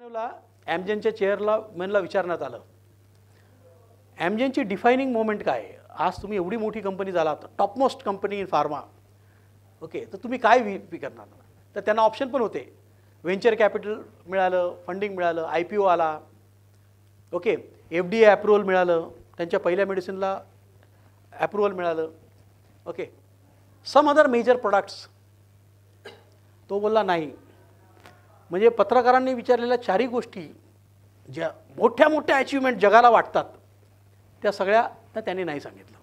ला ॲमजेनच्या चेअरमॅनला विचारण्यात आलं, ॲमजेनची डिफायनिंग मोमेंट काय आहे? आज तुम्ही एवढी मोठी कंपनी झालात, topmost company in pharma, okay, तर तुम्ही काय व्ही करणार? तर त्यांना ऑप्शन पण होते, व्हेंचर कॅपिटल मिळालं, फंडिंग मिळालं, IPO आला, ओके, FDA अप्रुव्हल मिळालं, त्यांच्या पहिल्या मेडिसिनला अप्रुव्हल मिळालं, okay, some other major products. तो बोलला नाही. म्हणजे पत्रकारांनी विचारलेल्या चारही गोष्टी ज्या मोठ्या मोठ्या अचिव्हमेंट जगाला वाटतात त्या सगळ्या त्यांनी नाही सांगितलं.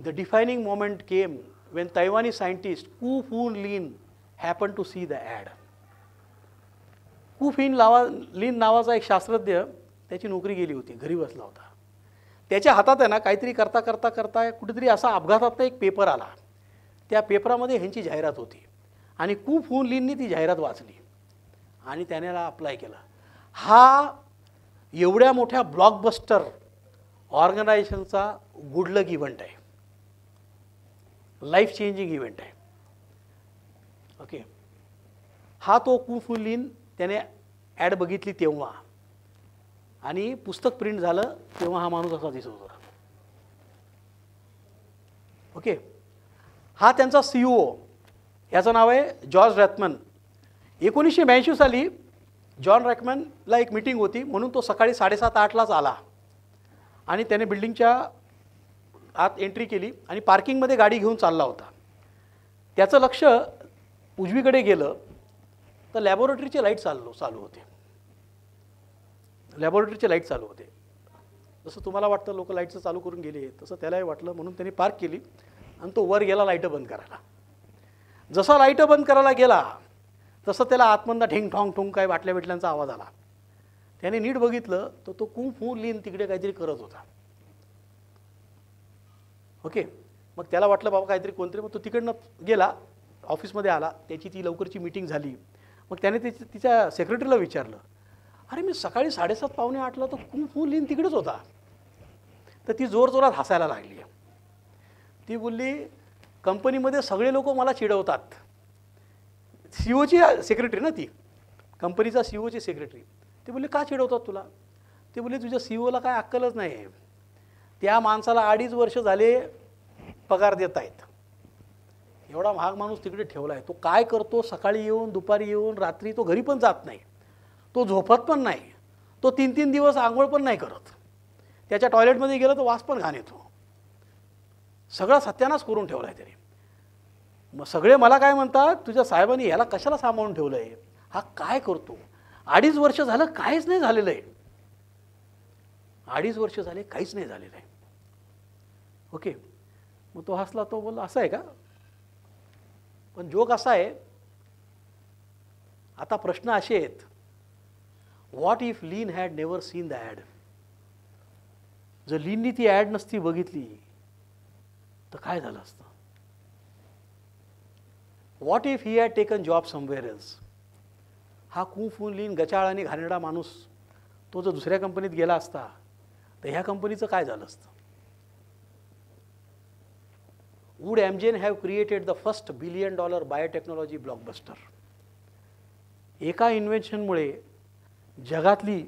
The defining moment came when Taiwanese scientist Ku Fun Lin happen to see the ad. Ku Lin नावाचा एक शास्त्रज्ञ, त्याची नोकरी गेली होती, घरी बसला होता. त्याच्या हातात आहे ना काहीतरी करता करता करता कुठेतरी असा अपघातातला एक पेपर आला. त्या पेपरामध्ये ह्यांची जाहिरात होती आणि कू फून लिननी ती जाहिरात वाचली आणि त्याने अप्लाय केला. हा एवढ्या मोठ्या ब्लॉकबस्टर ऑर्गनायझेशनचा गुड लक इव्हेंट आहे, लाईफ चेंजिंग इव्हेंट आहे, ओके. हा तो कू फून लिन त्याने ॲड बघितली तेव्हा आणि पुस्तक प्रिंट झालं तेव्हा हा माणूस असा दिसत होता, ओके. हा त्यांचा CEO, याचं नाव आहे जॉर्ज रॅथमन. 1982 साली जॉन रॅथमनला एक मीटिंग होती म्हणून तो सकाळी 7:30-8लाच आला आणि त्याने बिल्डिंगच्या आत एंट्री केली आणि पार्किंगमध्ये गाडी घेऊन चालला होता. त्याचं लक्ष उजवीकडे गेलं तर लॅबोरेटरीचे लाईट चालू होते. लॅबोरेटरीचे लाईट चालू होते. जसं तुम्हाला वाटतं लोक लाईटचं चालू करून गेले तसं त्यालाही वाटलं, म्हणून त्यांनी पार्क केली आणि तो वर गेला लाईटं बंद करायला. जसा लाईटं बंद करायला गेला तसं त्याला आतमधनं ठेंग ठॉंग ठोंग काय बाटल्या बिटल्यांचा आवाज आला. त्याने नीट बघितलं तर तो कू फू लिन तिकडे काहीतरी करत होता, ओके. मग त्याला वाटलं बाबा काहीतरी कोणतरी, मग तो तिकडनं गेला, ऑफिसमध्ये आला, त्याची ती लवकरची मीटिंग झाली. मग त्याने तिच्या सेक्रेटरीला विचारलं, अरे मी सकाळी 7:30-8:15 तो कू फू लिन तिकडेच होता. तर ती जोरजोरात हसायला लागली. ती बोलली, कंपनीमध्ये सगळे लोक मला चिडवतात. CEOची सेक्रेटरी ना ती, कंपनीचा CEOची सेक्रेटरी. ते बोलले का चिडवतात तुला? ते बोलले तुझ्या CEOला काय अक्कलच नाही आहे. त्या माणसाला 2.5 वर्ष झाले पगार देत आहेत. एवढा महाग माणूस तिकडे ठेवला आहे. तो काय करतो? सकाळी येऊन, दुपारी येऊन, रात्री तो घरी पण जात नाही, तो झोपत पण नाही, तो 3-3 दिवस आंघोळ पण नाही करत. त्याच्या टॉयलेटमध्ये गेलं तर वास पण घाण येतो. सगळा सत्यानाश करून ठेवला आहे त्याने. मग सगळे मला काय म्हणतात, तुझ्या साहेबांनी ह्याला कशाला सांभाळून ठेवलं आहे? हा काय करतो? 2.5 वर्ष झालं काहीच नाही झालेलं आहे. 2.5 वर्ष झाले काहीच नाही झालेलं आहे, ओके. मग तो हसला. तो बोलला असं आहे का? पण जोक असा आहे, आता प्रश्न असे आहेत, what if lean had never seen the add? जर लीननी ती ॲड नसती बघितली तर काय झालं असतं? What if he had taken job somewhere else? हा कू फू लिन गचाळ आणि घाणेरडा माणूस तो जर दुसऱ्या कंपनीत गेला असता तर ह्या कंपनीचं काय झालं असतं? Would Amgen have created the first $1 billion biotechnology blockbuster? एका इन्व्हेन्शनमुळे जगातली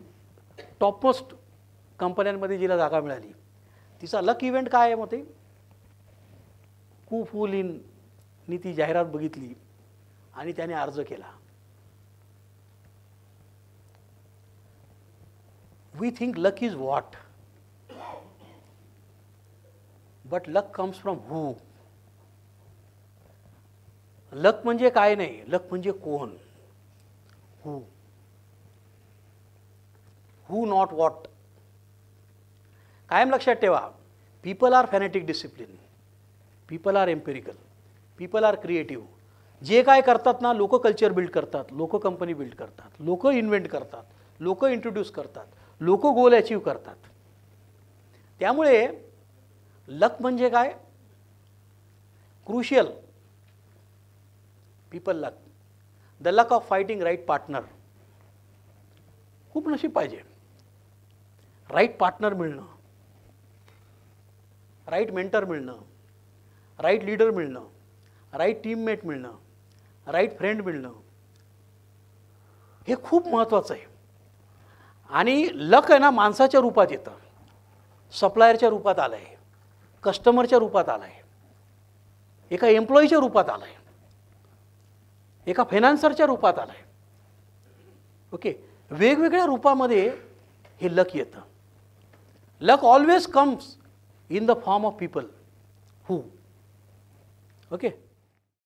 टॉपमोस्ट कंपन्यांमध्ये जिला जागा मिळाली, तिचा लक इव्हेंट काय आहे? मग ते कू फू लिननी ती जाहिरात बघितली आणि त्याने अर्ज केला. We think luck is what, but luck comes from who. Luck म्हणजे काय नाही, लक म्हणजे कोण? Who, who not what. कायम लक्षात ठेवा, people are fanatic discipline, people are empirical, people are creative. जे काय करतात ना, लोक कल्चर बिल्ड करतात, लोक कंपनी बिल्ड करतात, लोक इन्व्हेंट करतात, लोक इंट्रोड्यूस करतात, लोक गोल अचीव करतात. त्यामुळे लक म्हणजे काय? Crucial, people luck, the luck of fighting right partner. खूप नशीब पाहिजे. राईट पार्टनर मिळणं, राईट मेंटर मिळणं, राईट लीडर मिळणं, राईट टीममेट मिळणं, राईट फ्रेंड मिळणं, हे खूप महत्त्वाचं आहे. आणि लक आहे ना माणसाच्या रूपात येतं, सप्लायरच्या रूपात आलं आहे, कस्टमरच्या रूपात आलं आहे, एका एम्प्लॉईच्या रूपात आलं आहे, एका फायनान्सरच्या रूपात आलं आहे. ओके, वेगवेगळ्या रूपामध्ये हे लक येतं. Luck always comes in the form of people who. Okay.